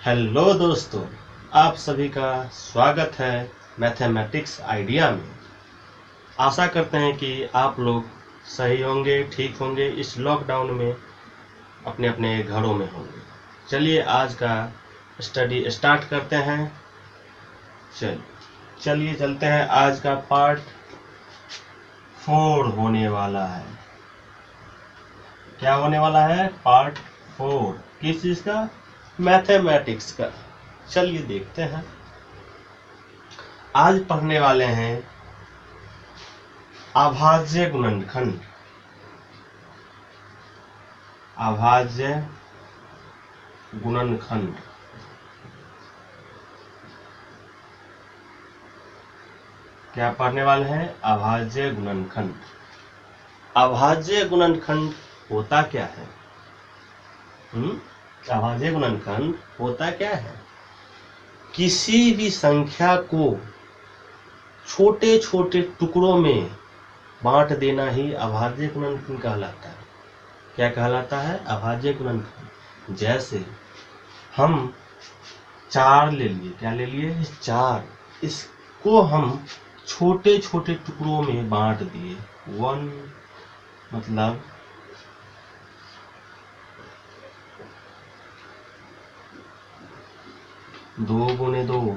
Hello दोस्तों, आप सभी का स्वागत है मैथमेटिक्स आइडिया में। आशा करते हैं कि आप लोग सही होंगे, ठीक होंगे, इस लॉकडाउन में अपने अपने घरों में होंगे। चलिए आज का स्टडी स्टार्ट करते हैं। चलिए चलते हैं। आज का पार्ट 4 होने वाला है। क्या होने वाला है? पार्ट 4। किस चीज का? मैथमेटिक्स का। चलिए देखते हैं। आज पढ़ने वाले हैं अभाज्य गुणनखंड। अभाज्य गुणनखंड। क्या पढ़ने वाले हैं? अभाज्य गुणनखंड। अभाज्य गुणनखंड होता क्या है? अभाज्य गुणनखंड होता क्या है? किसी भी संख्या को छोटे छोटे टुकड़ों में बांट देना ही अभाज्य गुणनखंड कहलाता है। क्या कहलाता है? अभाज्य गुणनखंड। जैसे हम 4 ले लिए। क्या ले लिए? 4। इसको हम छोटे छोटे टुकड़ों में बांट दिए। 1 मतलब 2 गुणे 2।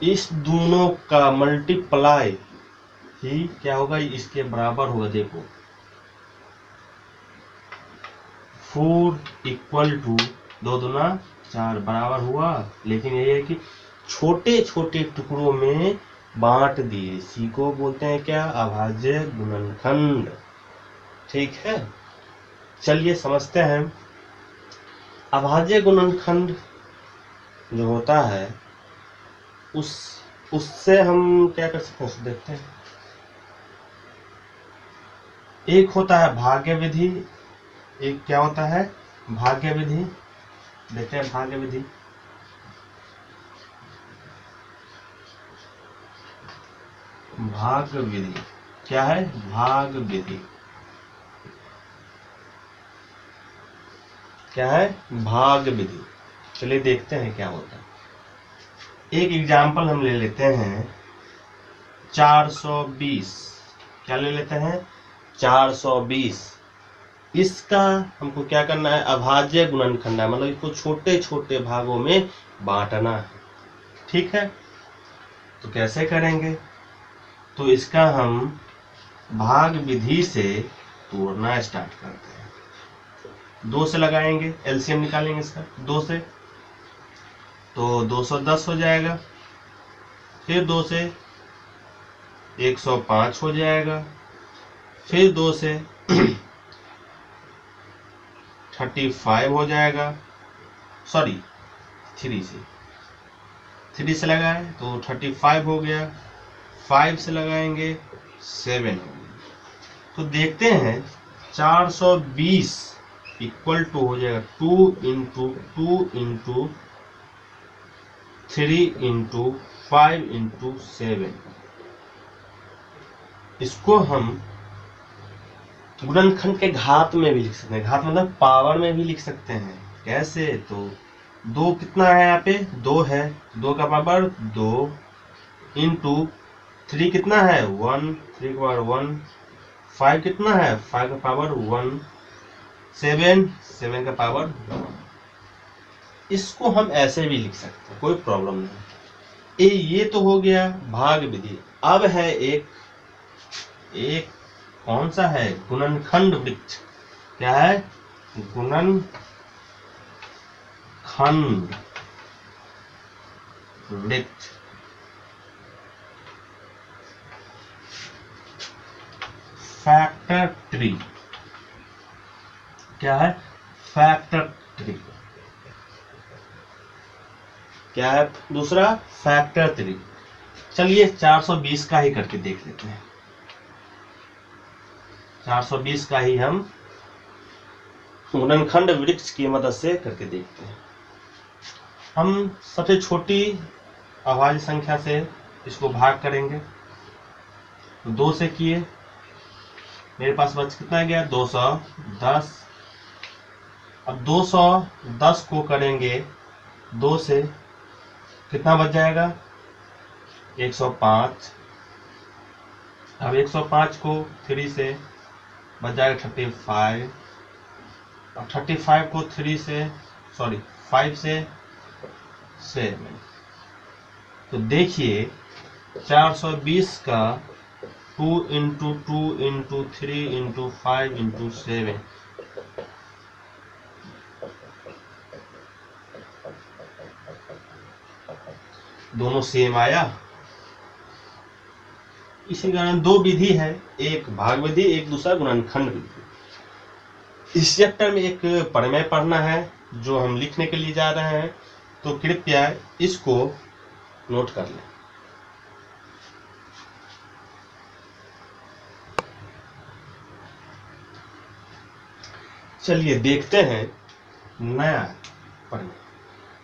इस दोनों का मल्टीप्लाई ही क्या होगा? इसके बराबर होगा। देखो 4 इक्वल टू 2 दूना 4 बराबर हुआ। लेकिन ये है कि छोटे छोटे टुकड़ों में बांट दिए। इसी को बोलते हैं क्या? अभाज्य गुणनखंड। ठीक है, चलिए समझते हैं। अभाज्य गुणनखंड जो होता है उससे हम क्या कर सकते हैं देखते हैं। एक होता है भाज्य विधि, एक क्या होता है? भाज्य विधि। देखते हैं भाज्य विधि। भाग विधि क्या है? भाग विधि क्या है? भाग विधि। चलिए देखते हैं क्या होता है। एक एग्जाम्पल हम ले लेते हैं 420। क्या ले लेते हैं? 420। इसका हमको क्या करना है? अभाज्य गुणनखंड है, मतलब इसको छोटे छोटे भागों में बांटना है। ठीक है, तो कैसे करेंगे? तो इसका हम भाग विधि से तोड़ना स्टार्ट करते हैं। 2 से लगाएंगे, एलसीएम निकालेंगे इसका 2 से, तो 210 हो जाएगा। फिर 2 से 105 हो जाएगा। फिर 2 से 35 हो जाएगा। सॉरी 3 से लगाए तो 35 हो गया। 5 से लगाएंगे 7 हो गया। तो देखते हैं 420 इक्वल टू हो जाएगा 2 इंटू 2 इंटू 3 इंटू 5 इंटू 7। इसको हम गुणनखंड के घात में भी लिख सकते हैं। घात मतलब पावर में भी लिख सकते हैं। कैसे? तो 2 कितना है? यहाँ पे 2 है, 2 का पावर 2 इंटू 3 कितना है? 1, 3 का पावर 1। 5 कितना है? 5 का पावर 1। 7 का पावर 1। इसको हम ऐसे भी लिख सकते हैं, कोई प्रॉब्लम नहीं। ये तो हो गया भाग विधि। अब है एक कौन सा है? गुणनखंड वृत्त। क्या है? गुणनखंड वृत्त। Factor tree. क्या है? Factor tree. क्या है दूसरा? Factor tree. चलिए 420 का ही करके देख लेते हैं। 420 का ही हम गुणनखंड वृक्ष की मदद से करके देखते हैं। हम सबसे छोटी अभाज्य संख्या से इसको भाग करेंगे। तो 2 से किए, मेरे पास बच कितना गया? 210 अब 210 को करेंगे 2 से, कितना बच जाएगा? 105। अब 105 को 3 से बच जाएगा 35। अब 35 को 3 से, सॉरी 5 से 7। तो देखिए 420 का 2 इंटू 2 इंटू 3 इंटू 5 इंटू 7, दोनों सेम आया। इसी कारण दो विधि है, एक भाग विधि, एक दूसरा गुणनखंड विधि। इस चैप्टर में एक प्रमेय पढ़ना है जो हम लिखने के लिए जा रहे हैं, तो कृपया इसको नोट कर लें। चलिए देखते हैं नया प्रमेय,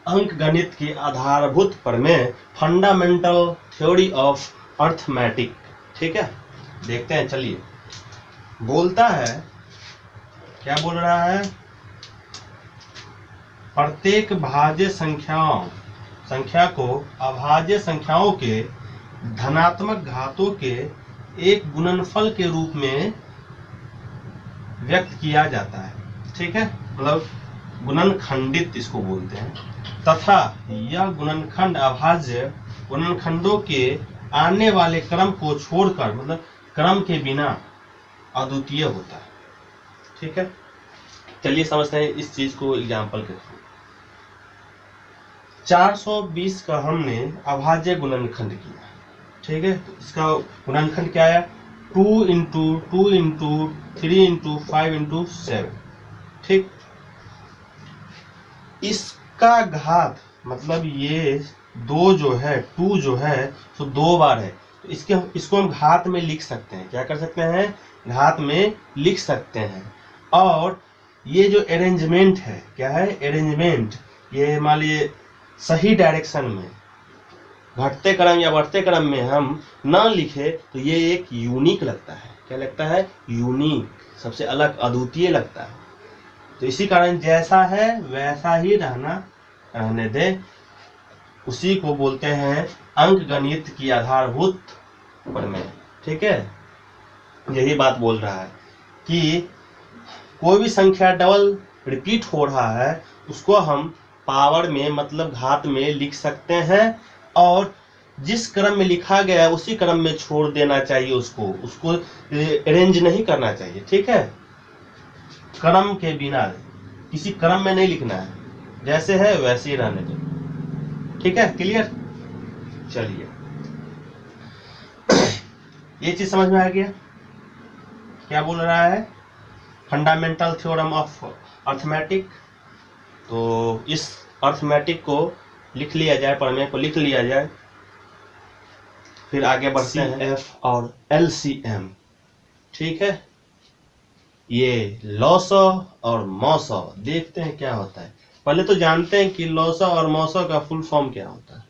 अंक गणित की आधारभूत प्रमेय, फंडामेंटल थ्योरी ऑफ अर्थमेटिक। ठीक है, देखते हैं। चलिए, बोलता है, क्या बोल रहा है? प्रत्येक भाज्य संख्या को अभाज्य संख्याओं के धनात्मक घातों के एक गुणनफल के रूप में व्यक्त किया जाता है। ठीक है, मतलब गुणनखंडित इसको बोलते हैं, तथा यह गुणनखंड अभाज्य गुणनखंडों के आने वाले क्रम को छोड़कर, मतलब क्रम के बिना अद्वितीय होता है। ठीक है, चलिए समझते हैं इस चीज को एग्जाम्पल के थ्रू। 420 का हमने अभाज्य गुणनखंड किया। ठीक है, तो इसका गुणनखंड क्या आया? 2 इंटू 2 इंटू 3 इंटू 5 इंटू 7। ठीक, इसका घात, मतलब ये 2 जो है, 2 जो है तो 2 बार है, तो इसको हम घात में लिख सकते हैं। क्या कर सकते हैं? घात में लिख सकते हैं। और ये जो अरेंजमेंट है, क्या है? अरेंजमेंट, ये मान लीजिए सही डायरेक्शन में, घटते क्रम या बढ़ते क्रम में हम ना लिखे तो ये एक यूनिक लगता है। क्या लगता है? यूनिक, सबसे अलग, अद्वितीय लगता है। तो इसी कारण जैसा है वैसा ही रहने दे, उसी को बोलते हैं अंक गणित की आधारभूत प्रमेय। ठीक है, यही बात बोल रहा है कि कोई भी संख्या डबल रिपीट हो रहा है, उसको हम पावर में, मतलब घात में लिख सकते हैं, और जिस क्रम में लिखा गया है उसी क्रम में छोड़ देना चाहिए, उसको अरेंज नहीं करना चाहिए। ठीक है, क्रम के बिना, किसी क्रम में नहीं लिखना है, जैसे है वैसे ही रहने दो। ठीक है, क्लियर? चलिए, ये चीज समझ में आ गया क्या बोल रहा है? Fundamental theorem of arithmetic. तो इस अर्थमेटिक को लिख लिया जाए, प्रमेय को लिख लिया जाए, फिर आगे बढ़ते हैं। CF और LCM। ठीक है, ये लॉसॉ और मॉसॉ, देखते हैं क्या होता है। पहले तो जानते हैं कि लॉसॉ और मॉसॉ का फुल फॉर्म क्या होता है।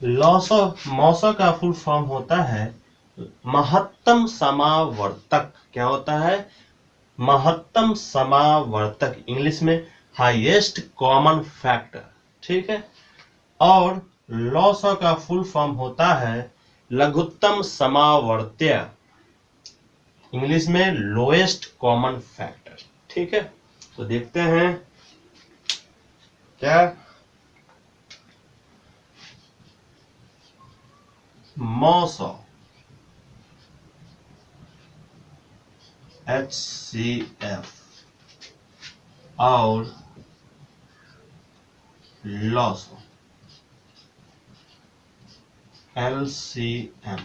लॉसॉ मॉसॉ का फुल फॉर्म होता है महत्तम समावर्तक। क्या होता है? महत्तम समावर्तक, इंग्लिश में हाईएस्ट कॉमन फैक्टर। ठीक है, और लॉसॉ का फुल फॉर्म होता है लघुत्तम समावर्त्य, इंग्लिश में लोएस्ट कॉमन फैक्टर। ठीक है, तो देखते हैं क्या मॉसॉ, HCF और लॉसॉ, LCM।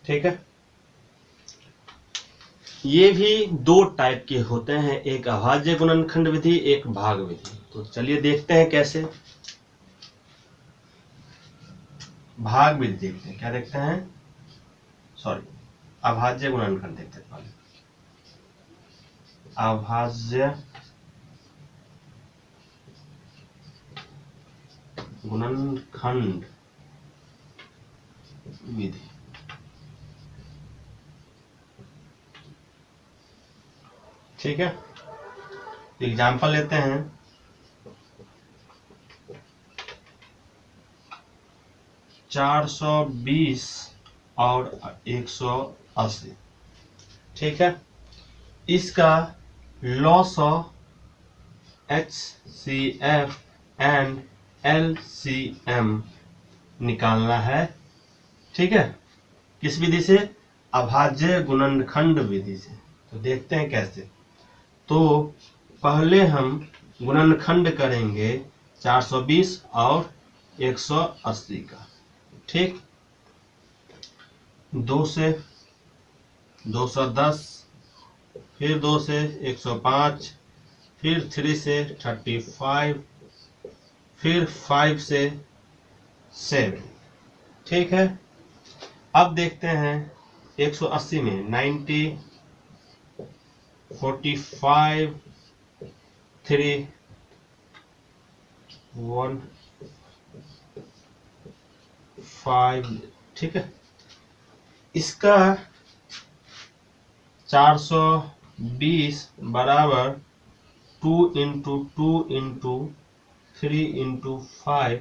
ठीक है, ये भी दो टाइप के होते हैं, एक अभाज्य गुणनखंड विधि, एक भाग विधि। तो चलिए देखते हैं कैसे। भाग विधि देखते हैं, क्या देखते हैं? सॉरी, अभाज्य गुणनखंड देखते हैं पहले। अभाज्य गुणनखंड विधि। ठीक है, एग्जाम्पल लेते हैं। 420 और 180, ठीक है। इसका loss of HCF and LCM निकालना है, ठीक है। किस विधि से? अभाज्य गुणनखंड विधि से। तो देखते हैं कैसे। तो पहले हम गुणनखंड करेंगे 420 और 180 का, ठीक। 2 से 210, फिर 2 से 105, फिर 3 से 35, फिर 5 से 7, ठीक है। अब देखते हैं 180 में 90, 45, 3, 1, 5, ठीक है। इसका 420 बराबर 2 इंटू 2 इंटू 3 इंटू 5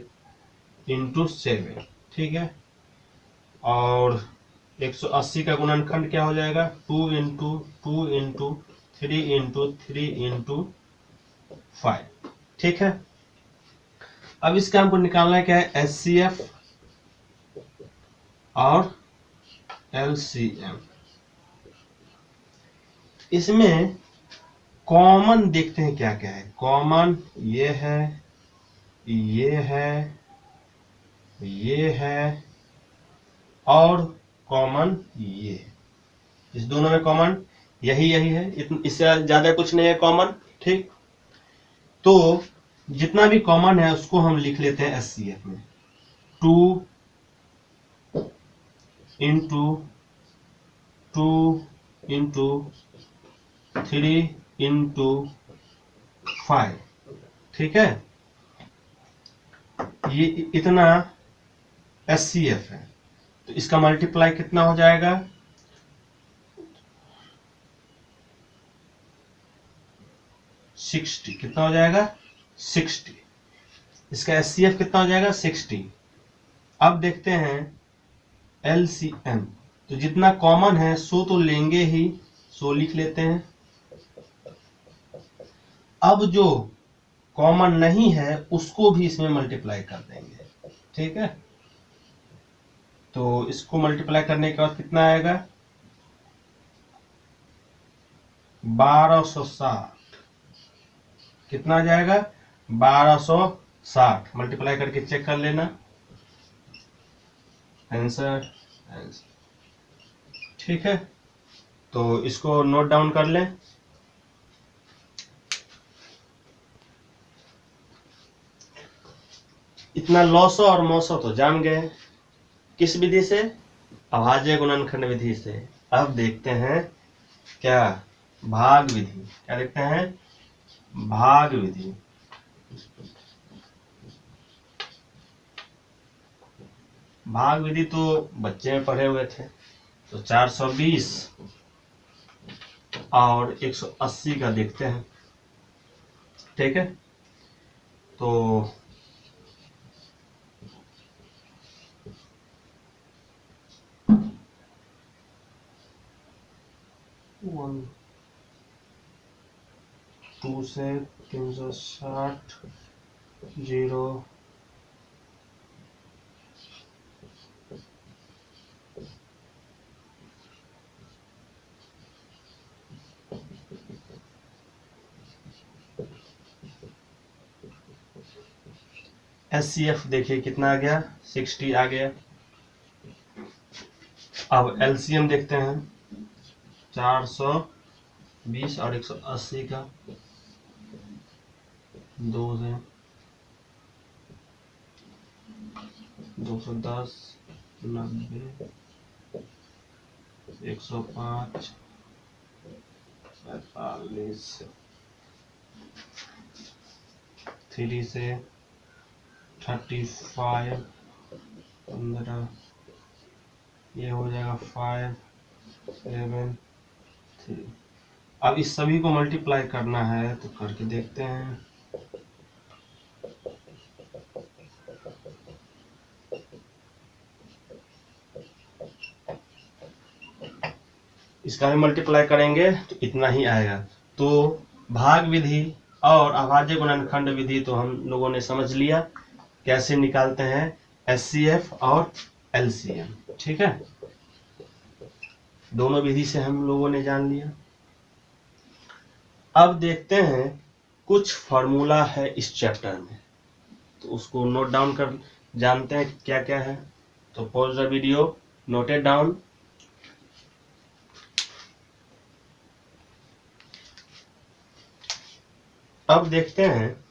इंटू 7, ठीक है। और 180 का गुणनखंड क्या हो जाएगा? 2 इंटू 2 इंटू 3 इंटू 3 इंटू 5, ठीक है। अब इसका हमको निकालना है क्या है? HCF और LCM। इसमें कॉमन देखते हैं क्या क्या है। कॉमन ये है, ये है, ये है, और कॉमन ये है। इस दोनों में कॉमन यही है, इससे ज्यादा कुछ नहीं है कॉमन, ठीक। तो जितना भी कॉमन है उसको हम लिख लेते हैं HCF में। 2 इंटू 2 इंटू 3 इंटू 5, ठीक है। ये इतना HCF है, तो इसका मल्टीप्लाई कितना हो जाएगा? 60। कितना हो जाएगा? 60। इसका HCF कितना हो जाएगा? 60। अब देखते हैं LCM। तो जितना कॉमन है सो तो लेंगे ही, सो लिख लेते हैं। अब जो कॉमन नहीं है उसको भी इसमें मल्टीप्लाई कर देंगे, ठीक है। तो इसको मल्टीप्लाई करने के बाद कितना आएगा? 1260। कितना आ जाएगा? 1260। मल्टीप्लाई करके चेक कर लेना, आंसर, ठीक है। तो इसको नोट डाउन कर लें। इतना लॉसो और मौसो तो जान गए, किस विधि से? अभाज्य गुणनखंड विधि से। अब देखते हैं क्या? भाग विधि। क्या देखते हैं? भाग विधि। भाग विधि तो बच्चे में पढ़े हुए थे। तो 420 और 180 का देखते हैं, ठीक है। तो 1, 2 से 360, 0, HCF देखिए कितना आ गया? 60 आ गया। अब LCM देखते हैं 420 और 180 का। 2 से 210, 90, 105, 45, 3 से 35, 15, ये हो जाएगा 5, 7, 3। अब इस सभी को मल्टीप्लाई करना है तो करके देखते हैं। इसका भी मल्टीप्लाई करेंगे तो इतना ही आएगा। तो भाग विधि और अभाज्य गुणनखंड विधि तो हम लोगों ने समझ लिया कैसे निकालते हैं एचसीएफ और एलसीएम। ठीक है, दोनों विधि से हम लोगों ने जान लिया। अब देखते हैं कुछ फॉर्मूला है इस चैप्टर में, तो उसको नोट डाउन कर जानते हैं क्या क्या है। तो pause the video, note it down. अब देखते हैं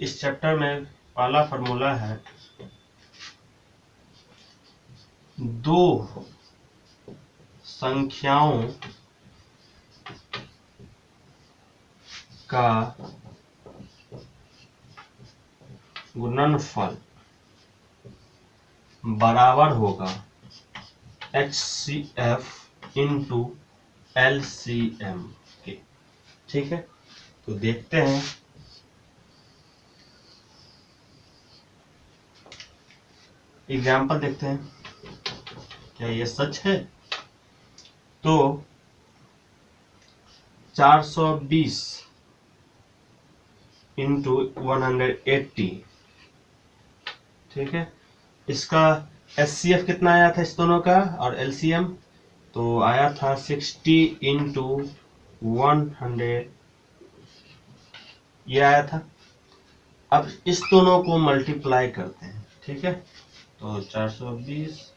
इस चैप्टर में पहला फॉर्मूला है दो संख्याओं का गुणनफल बराबर होगा HCF इंटू LCM के। ठीक है, तो देखते हैं एग्जाम्पल, देखते हैं क्या ये सच है। तो 420 इंटू 180, ठीक है, इसका HCF कितना आया था इस दोनों का, और LCM तो आया था 60 इंटू 100, ये आया था। अब इस दोनों को मल्टीप्लाई करते हैं। ठीक है, तो 420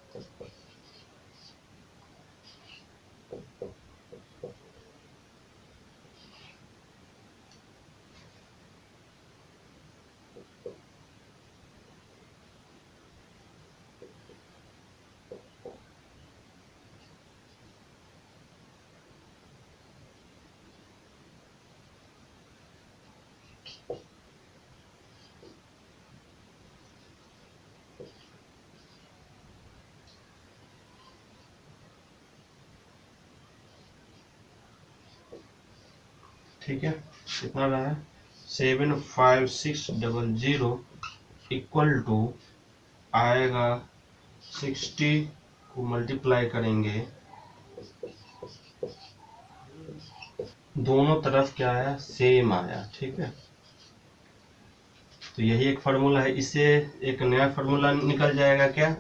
ठीक है, कितना रहा है 75600 इक्वल टू आएगा 60 को मल्टीप्लाई करेंगे, दोनों तरफ क्या आया सेम आया। ठीक है, तो यही एक फार्मूला है, इससे एक नया फार्मूला निकल जाएगा। क्या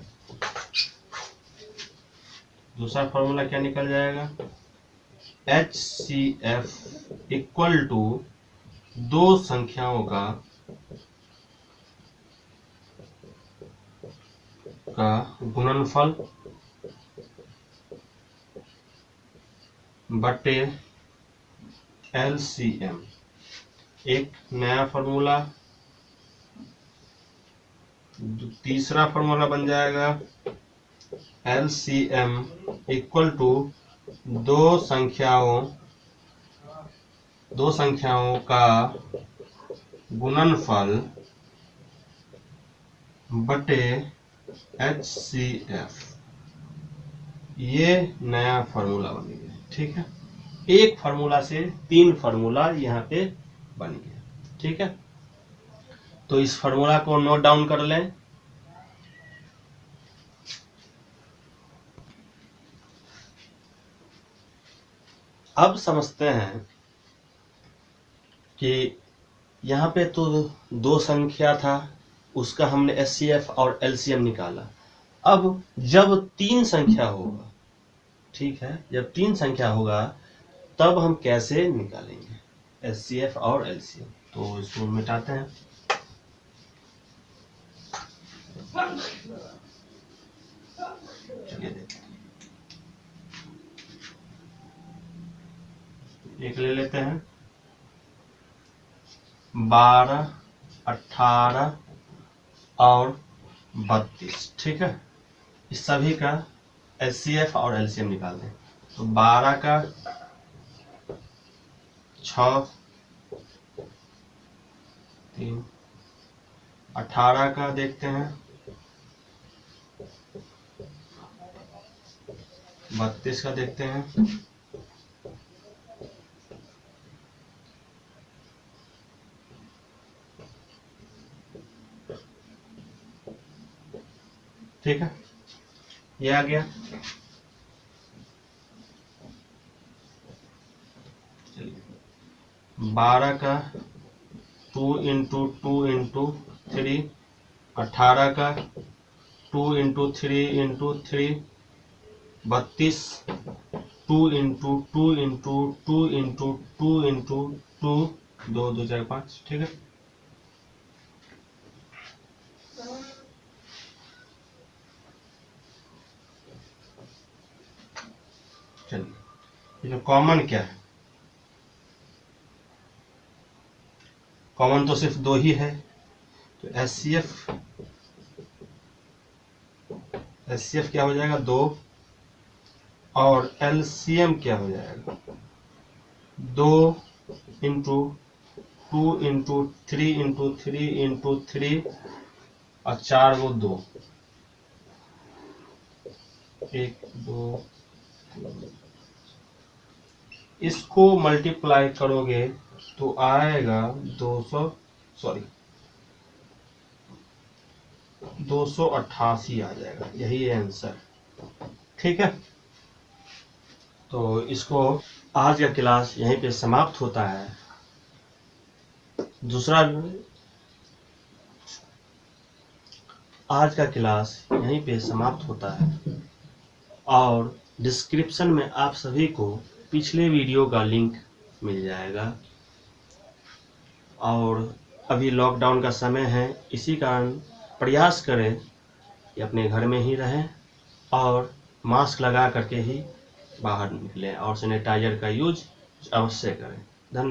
दूसरा फार्मूला क्या निकल जाएगा, HCF इक्वल टू दो संख्याओं का गुणनफल बटे LCM। एक नया फार्मूला, तीसरा फार्मूला बन जाएगा LCM इक्वल टू दो संख्याओं का गुणनफल बटे HCF। ये नया फार्मूला बन गया। ठीक है, एक फार्मूला से तीन फार्मूला यहाँ पे बन गया। ठीक है, तो इस फार्मूला को नोट डाउन कर लें। अब समझते हैं कि यहाँ पे तो दो संख्या था, उसका हमने HCF और LCM निकाला। अब जब तीन संख्या होगा, ठीक है, जब तीन संख्या होगा तब हम कैसे निकालेंगे HCF और LCM। तो इसको मिटाते हैं। चलिए देखते हैं, एक ले लेते हैं 12, 18 और 32। ठीक है, इस सभी का HCF और LCM निकाल दें। तो 12 का 6, 3, 18 का देखते हैं 32 का देखते हैं ठीक है, ये आ गया। चलिए 12 का 2 इंटू 2 इंटू 3, 18 का 2 into 3 into 3, 32, 2 into 2 into 2 into 2 into 2, 2 2 4 5। ठीक है, चलिए कॉमन क्या है? कॉमन तो सिर्फ 2 ही है, तो एचसीएफ क्या हो जाएगा? 2। और एलसीएम क्या हो जाएगा? 2 इंटू 2 इंटू 3 इंटू 3 इंटू 3 और 4 वो 2, 1 2। इसको मल्टीप्लाई करोगे तो आएगा 288 आ जाएगा, यही है आंसर। ठीक है, तो इसको आज का क्लास यहीं पे समाप्त होता है। दूसरा, आज का क्लास यहीं पे समाप्त होता है और डिस्क्रिप्शन में आप सभी को पिछले वीडियो का लिंक मिल जाएगा। और अभी लॉकडाउन का समय है, इसी कारण प्रयास करें कि अपने घर में ही रहें और मास्क लगा करके ही बाहर निकलें और सैनिटाइजर का यूज अवश्य करें।